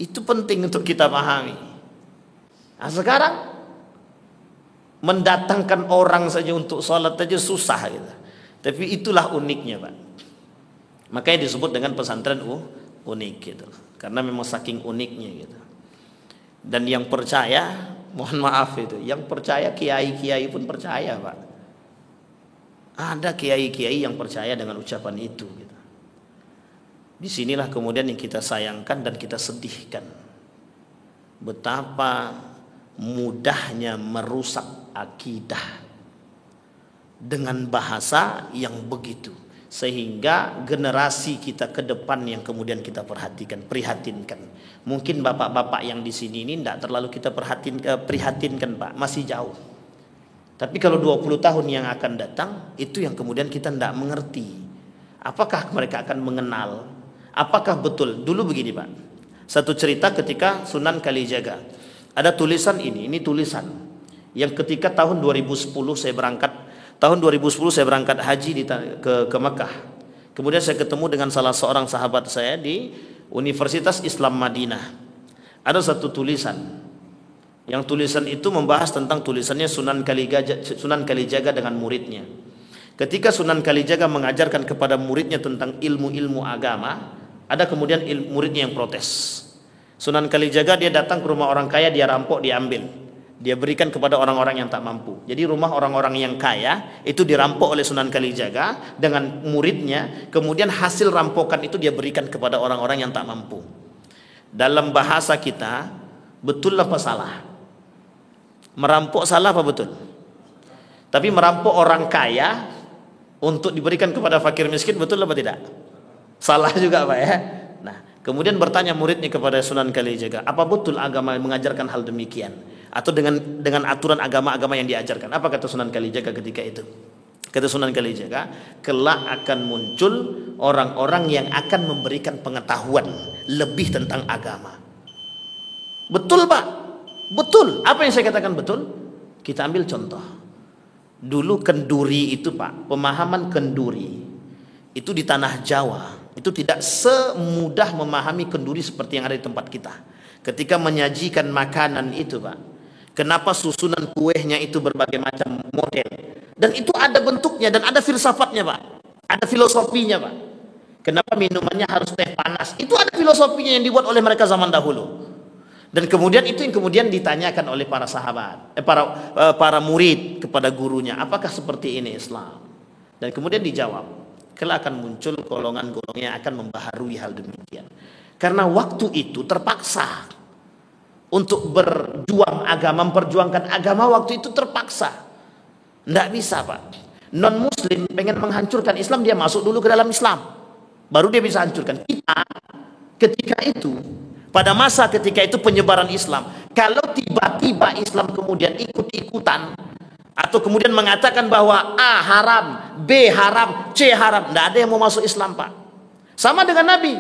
Itu penting untuk kita pahami. Nah sekarang mendatangkan orang saja untuk sholat saja susah gitu. Tapi itulah uniknya Pak. Makanya disebut dengan pesantren unik gitu. Karena memang saking uniknya gitu. Dan yang percaya, mohon maaf itu, yang percaya kiai-kiai pun percaya Pak. Ada kiai-kiai yang percaya dengan ucapan itu gitu. Disinilah kemudian yang kita sayangkan dan kita sedihkan. Betapa mudahnya merusak akidah dengan bahasa yang begitu. Sehingga generasi kita ke depan yang kemudian kita prihatinkan. Mungkin bapak-bapak yang di sini ini tidak terlalu kita prihatinkan Pak, masih jauh. Tapi kalau 20 tahun yang akan datang, itu yang kemudian kita tidak mengerti. Apakah mereka akan mengenal? Apakah betul? Dulu begini Pak, satu cerita ketika Sunan Kalijaga ada tulisan ini tulisan yang ketika tahun 2010 saya berangkat haji ke Mekah. Kemudian saya ketemu dengan salah seorang sahabat saya di Universitas Islam Madinah. Ada satu tulisan, yang tulisan itu membahas tentang tulisannya Sunan Kalijaga dengan muridnya. Ketika Sunan Kalijaga mengajarkan kepada muridnya tentang ilmu-ilmu agama, ada kemudian muridnya yang protes. Sunan Kalijaga dia datang ke rumah orang kaya, dia rampok, dia ambil. Dia berikan kepada orang-orang yang tak mampu. Jadi rumah orang-orang yang kaya itu dirampok oleh Sunan Kalijaga dengan muridnya. Kemudian hasil rampokan itu dia berikan kepada orang-orang yang tak mampu. Dalam bahasa kita, betul apa salah? Merampok salah apa betul? Tapi merampok orang kaya untuk diberikan kepada fakir miskin, betul apa tidak? Salah juga Pak ya. Nah, kemudian bertanya muridnya kepada Sunan Kalijaga, apa betul agama mengajarkan hal demikian? Atau dengan aturan agama-agama yang diajarkan? Apa kata Sunan Kalijaga ketika itu? Kata Sunan Kalijaga, kelak akan muncul orang-orang yang akan memberikan pengetahuan lebih tentang agama. Betul Pak? Betul. Apa yang saya katakan betul? Kita ambil contoh. Dulu kenduri itu Pak, pemahaman kenduri itu di tanah Jawa itu tidak semudah memahami kenduri seperti yang ada di tempat kita. Ketika menyajikan makanan itu Pak, kenapa susunan kuehnya itu berbagai macam model, dan itu ada bentuknya dan ada filsafatnya Pak, ada filosofinya Pak. Kenapa minumannya harus teh panas, itu ada filosofinya yang dibuat oleh mereka zaman dahulu. Dan kemudian itu yang kemudian ditanyakan oleh para sahabat, para murid kepada gurunya, apakah seperti ini Islam? Dan kemudian dijawab, kelak akan muncul golongan-golongan yang akan membaharui hal demikian. Karena waktu itu terpaksa untuk berjuang agama, memperjuangkan agama, waktu itu terpaksa. Tidak bisa Pak. Non muslim pengen menghancurkan Islam, dia masuk dulu ke dalam Islam, baru dia bisa hancurkan. Kita ketika itu, pada masa ketika itu penyebaran Islam, kalau tiba-tiba Islam kemudian ikut-ikutan atau kemudian mengatakan bahwa A haram, B haram, C haram, tidak ada yang mau masuk Islam Pak. Sama dengan Nabi,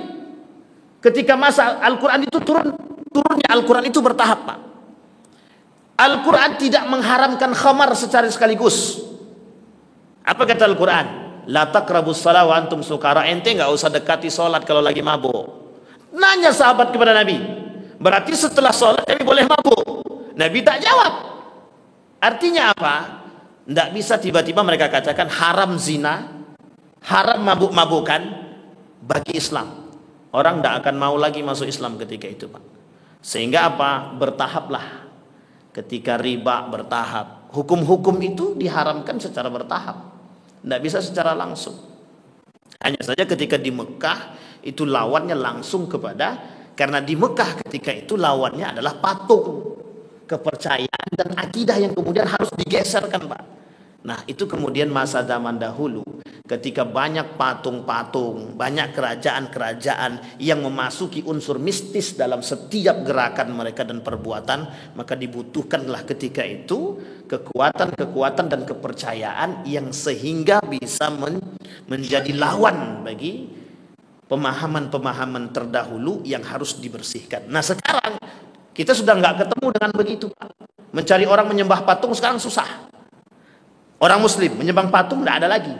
ketika masa Al-Quran itu turunnya Al-Quran itu bertahap Pak. Al-Quran tidak mengharamkan khamar secara sekaligus. Apa kata Al-Quran? La taqrabus shalah wa antum sukara. Ente nggak usah dekati sholat kalau lagi mabuk. Nanya sahabat kepada Nabi, berarti setelah sholat Nabi boleh mabuk? Nabi tak jawab. Artinya apa? Tidak bisa tiba-tiba mereka katakan haram zina, haram mabuk-mabukan bagi Islam. Orang tidak akan mau lagi masuk Islam ketika itu Pak. Sehingga apa? Bertahaplah. Ketika riba bertahap, hukum-hukum itu diharamkan secara bertahap, tidak bisa secara langsung. Hanya saja ketika di Mekah itu lawannya langsung kepada, karena di Mekah ketika itu lawannya adalah patung, kepercayaan dan akidah yang kemudian harus digeserkan Pak. Nah itu kemudian masa zaman dahulu, ketika banyak patung-patung, banyak kerajaan-kerajaan yang memasuki unsur mistis dalam setiap gerakan mereka dan perbuatan, maka dibutuhkanlah ketika itu kekuatan-kekuatan dan kepercayaan yang sehingga bisa menjadi lawan bagi pemahaman-pemahaman terdahulu yang harus dibersihkan. Nah sekarang kita sudah nggak ketemu dengan begitu Pak. Mencari orang menyembah patung sekarang susah. Orang muslim menyembah patung tidak ada lagi.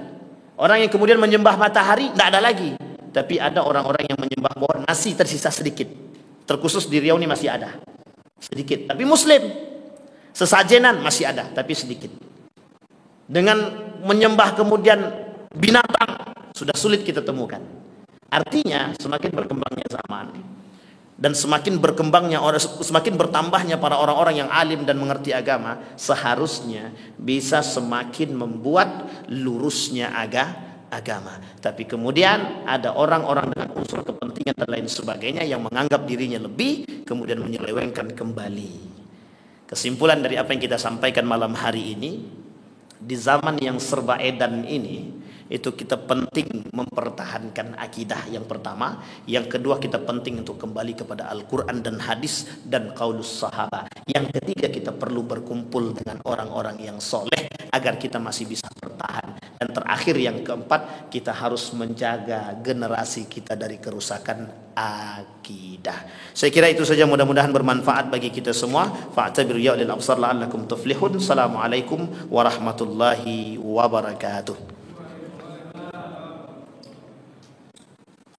Orang yang kemudian menyembah matahari tidak ada lagi. Tapi ada orang-orang yang menyembah pohon, masih tersisa sedikit. Terkhusus di Riau ini masih ada sedikit. Tapi muslim sesajenan masih ada, tapi sedikit. Dengan menyembah kemudian binatang sudah sulit kita temukan. Artinya semakin berkembangnya zaman dan semakin bertambahnya para orang-orang yang alim dan mengerti agama, seharusnya bisa semakin membuat lurusnya agama. Tapi kemudian ada orang-orang dengan unsur kepentingan dan lain sebagainya yang menganggap dirinya lebih, kemudian menyelewengkan kembali. Kesimpulan dari apa yang kita sampaikan malam hari ini, di zaman yang serba edan ini, itu kita penting mempertahankan akidah yang pertama. Yang kedua, kita penting untuk kembali kepada Al-Quran dan hadis dan qaulus sahabat. Yang ketiga, kita perlu berkumpul dengan orang-orang yang soleh agar kita masih bisa bertahan. Dan terakhir yang keempat, kita harus menjaga generasi kita dari kerusakan akidah. Saya kira itu saja, mudah-mudahan bermanfaat bagi kita semua. Fa'tabiru ya ulil absar la'allakum tuflihun. Assalamualaikum warahmatullahi wabarakatuh.